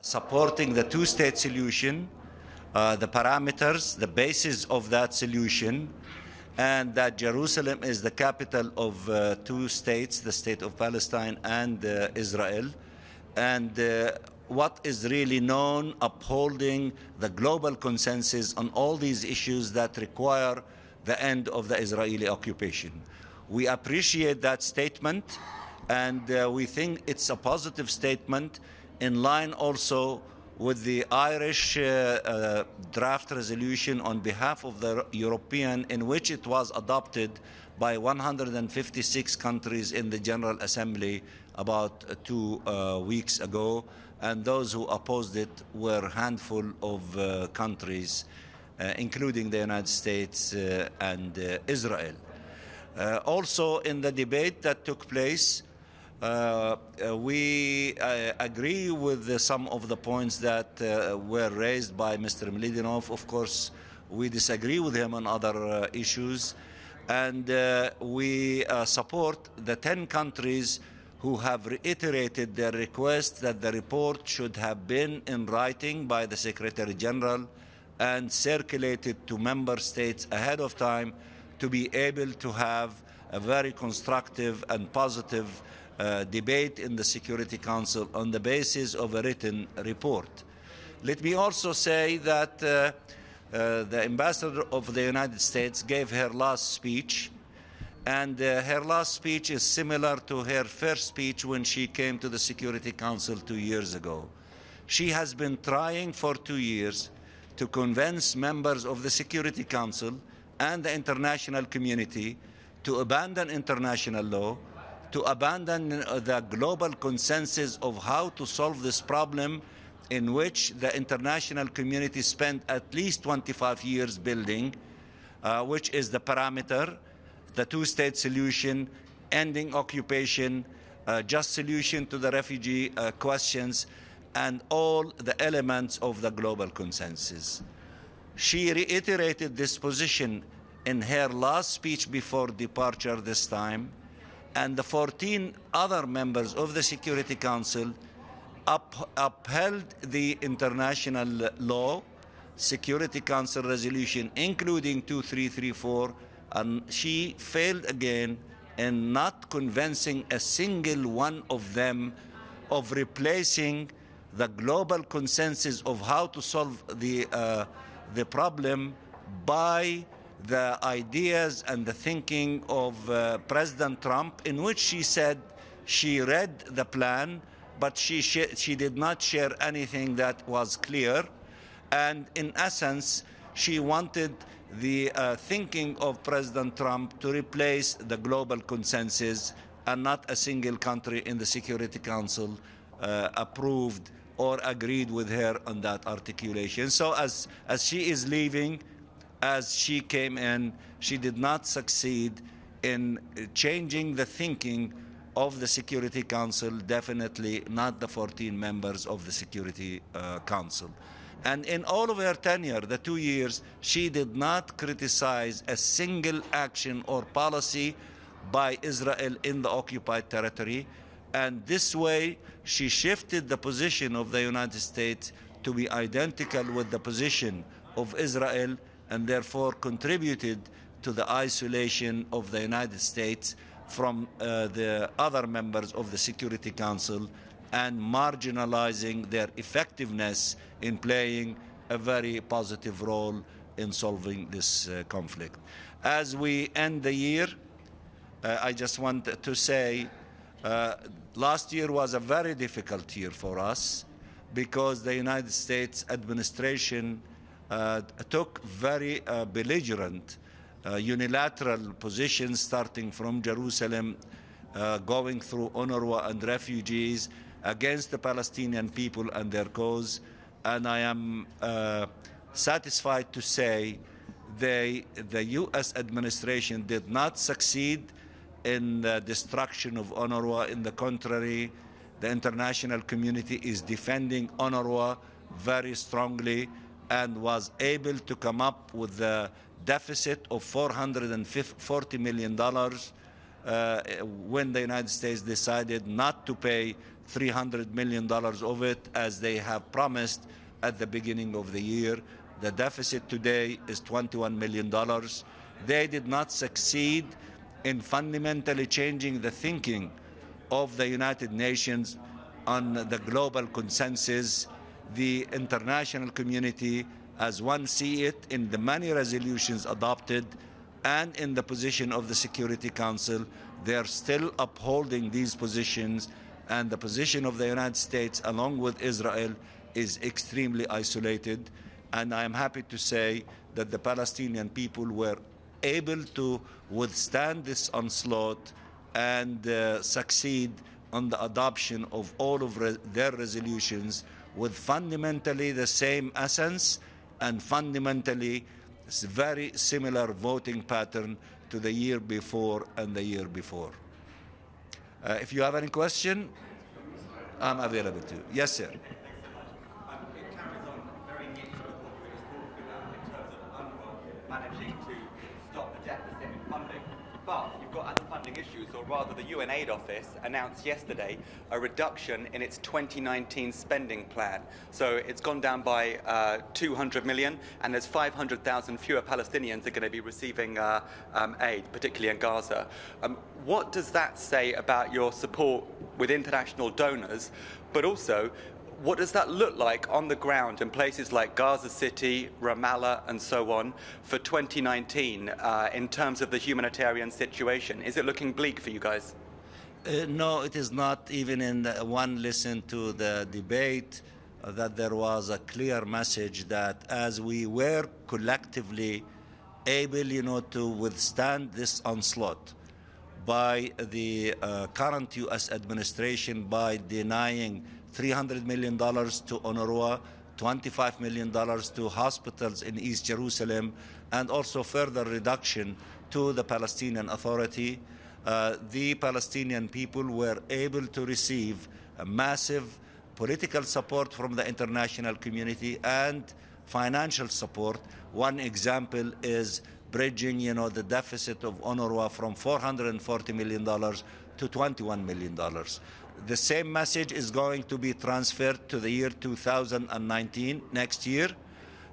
Supporting the two-state solution, the parameters, the basis of that solution, and that Jerusalem is the capital of two states, the state of Palestine and Israel, and what is really known, upholding the global consensus on all these issues that require the end of the Israeli occupation. We appreciate that statement, and we think it's a positive statement, in line also with the Irish draft resolution on behalf of the European, in which it was adopted by 156 countries in the General Assembly about 2 weeks ago, and those who opposed it were a handful of countries, including the United States and Israel. Also, in the debate that took place, we agree with some of the points that were raised by Mr. Mlidinov. Of course, we disagree with him on other issues, and we support the 10 countries who have reiterated their request that the report should have been in writing by the Secretary General and circulated to member states ahead of time to be able to have a very constructive and positive debate in the Security Council on the basis of a written report. Let me also say that the Ambassador of the United States gave her last speech, and her last speech is similar to her first speech when she came to the Security Council 2 years ago. She has been trying for 2 years to convince members of the Security Council and the international community to abandon international law, to abandon the global consensus of how to solve this problem, in which the international community spent at least 25 years building, which is the parameter, the two-state solution, ending occupation, just solution to the refugee questions, and all the elements of the global consensus. She reiterated this position in her last speech before departure this time, and the 14 other members of the Security Council upheld the international law, Security Council resolution, including 2334, and she failed again in not convincing a single one of them of replacing the global consensus of how to solve the problem by the ideas and the thinking of President Trump, in which she said she read the plan, but she did not share anything that was clear. And in essence, she wanted the thinking of President Trump to replace the global consensus, and not a single country in the Security Council approved or agreed with her on that articulation. So as she is leaving, as she came in, she did not succeed in changing the thinking of the Security Council, definitely not the 14 members of the Security Council. And in all of her tenure, the 2 years, she did not criticize a single action or policy by Israel in the occupied territory. And this way, she shifted the position of the United States to be identical with the position of Israel, and therefore contributed to the isolation of the United States from the other members of the Security Council, and marginalizing their effectiveness in playing a very positive role in solving this conflict. As we end the year, I just want to say last year was a very difficult year for us, because the United States administration took very belligerent unilateral positions, starting from Jerusalem, going through UNRWA and refugees, against the Palestinian people and their cause. And I am satisfied to say the U.S. administration did not succeed in the destruction of UNRWA. In the contrary, the international community is defending UNRWA very strongly, and was able to come up with a deficit of $440 million when the United States decided not to pay $300 million of it as they have promised at the beginning of the year. The deficit today is $21 million. They did not succeed in fundamentally changing the thinking of the United Nations on the global consensus. The international community, as one see it in the many resolutions adopted and in the position of the Security Council, they are still upholding these positions, and the position of the United States along with Israel is extremely isolated. And I am happy to say that the Palestinian people were able to withstand this onslaught and succeed on the adoption of all of their resolutions with fundamentally the same essence and fundamentally very similar voting pattern to the year before and the year before. If you have any question, I'm available to you. Yes, sir. Managing to stop the deficit in funding. But you've got other funding issues, or rather the UN Aid Office announced yesterday a reduction in its 2019 spending plan. So it's gone down by 200 million, and there's 500,000 fewer Palestinians are going to be receiving aid, particularly in Gaza. What does that say about your support with international donors, but also what does that look like on the ground in places like Gaza City, Ramallah, and so on for 2019 in terms of the humanitarian situation? Is it looking bleak for you guys? No, it is not. Even in one listen to the debate, that there was a clear message that as we were collectively able, to withstand this onslaught by the current U.S. administration by denying $300 million to UNRWA, $25 million to hospitals in East Jerusalem, and also further reduction to the Palestinian Authority. The Palestinian people were able to receive a massive political support from the international community and financial support. One example is bridging, the deficit of UNRWA from $440 million to $21 million. The same message is going to be transferred to the year 2019, next year,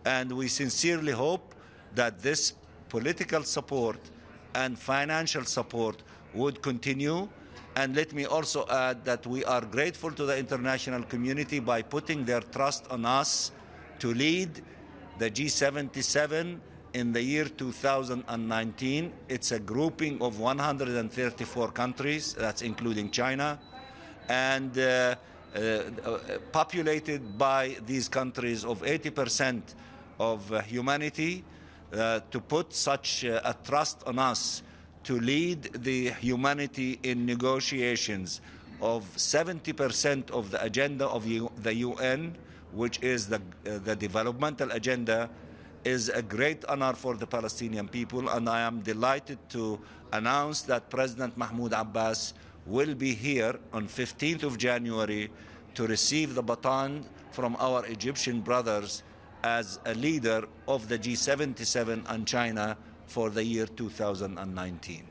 and we sincerely hope that this political support and financial support would continue. And let me also add that we are grateful to the international community by putting their trust on us to lead the G77 in the year 2019. It's a grouping of 134 countries, that's including China, and populated by these countries of 80% of humanity, to put such a trust on us to lead the humanity in negotiations of 70% of the agenda of the UN, which is the developmental agenda, is a great honor for the Palestinian people. And I am delighted to announce that President Mahmoud Abbas will be here on 15th of January to receive the baton from our Egyptian brothers as a leader of the G77 and China for the year 2019.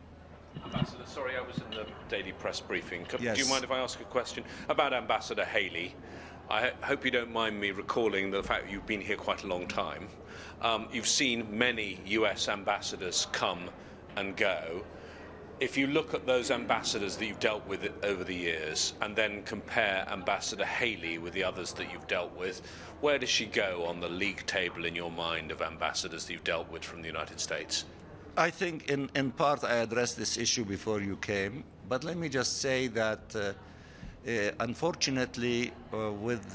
Ambassador, sorry, I was in the daily press briefing. Yes. Do you mind if I ask a question about Ambassador Haley? I hope you don't mind me recalling the fact that you've been here quite a long time. You've seen many US ambassadors come and go. If you look at those ambassadors that you've dealt with over the years and then compare Ambassador Haley with the others that you've dealt with, where does she go on the league table in your mind of ambassadors that you've dealt with from the United States? I think in part I addressed this issue before you came, but let me just say that unfortunately with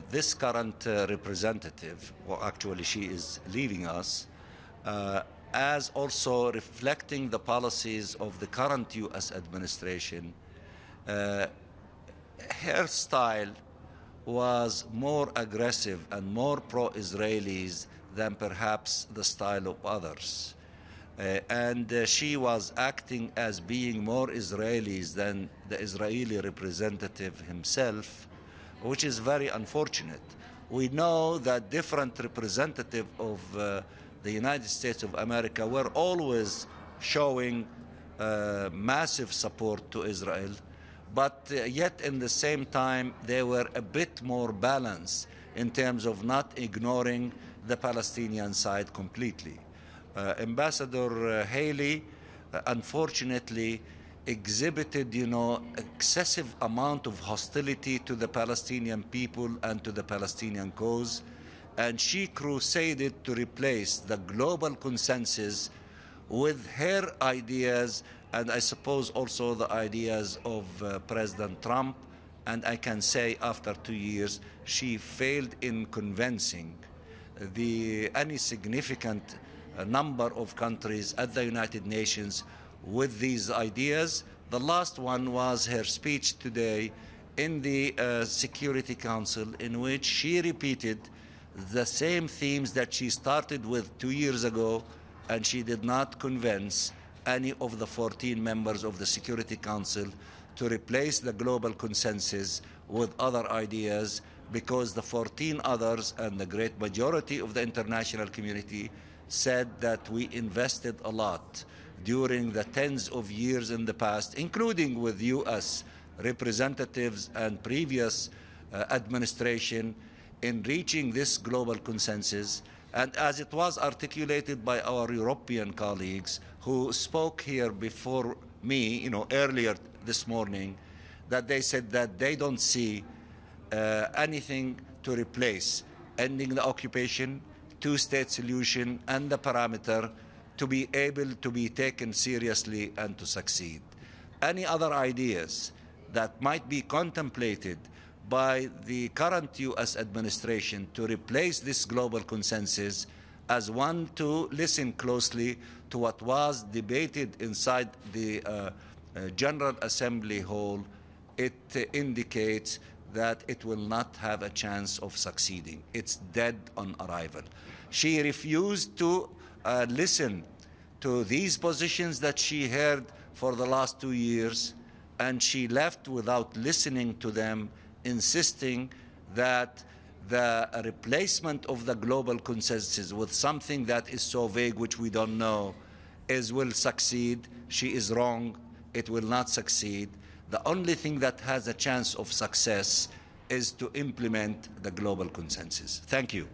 this current representative, well, actually she is leaving us, as also reflecting the policies of the current U.S. administration, her style was more aggressive and more pro-Israelis than perhaps the style of others. And she was acting as being more Israelis than the Israeli representative himself, which is very unfortunate. We know that different representatives of the United States of America were always showing massive support to Israel, but yet in the same time they were a bit more balanced in terms of not ignoring the Palestinian side completely. Ambassador Haley, unfortunately, exhibited, excessive amount of hostility to the Palestinian people and to the Palestinian cause, and she crusaded to replace the global consensus with her ideas, and I suppose also the ideas of President Trump. And I can say after 2 years, she failed in convincing any significant number of countries at the United Nations with these ideas. The last one was her speech today in the Security Council, in which she repeated the same themes that she started with 2 years ago, and she did not convince any of the 14 members of the Security Council to replace the global consensus with other ideas, because the 14 others and the great majority of the international community said that we invested a lot during the tens of years in the past, including with U.S. representatives and previous administration, in reaching this global consensus. And as it was articulated by our European colleagues who spoke here before me, earlier this morning, that they said that they don't see anything to replace ending the occupation, two-state solution, and the parameter to be able to be taken seriously and to succeed. Any other ideas that might be contemplated by the current U.S. administration to replace this global consensus, as one to listen closely to what was debated inside the General Assembly Hall, it indicates that it will not have a chance of succeeding. It's dead on arrival. She refused to listen to these positions that she heard for the last 2 years, and she left without listening to them, insisting that the replacement of the global consensus with something that is so vague, which we don't know, will succeed. She is wrong. It will not succeed. The only thing that has a chance of success is to implement the global consensus. Thank you.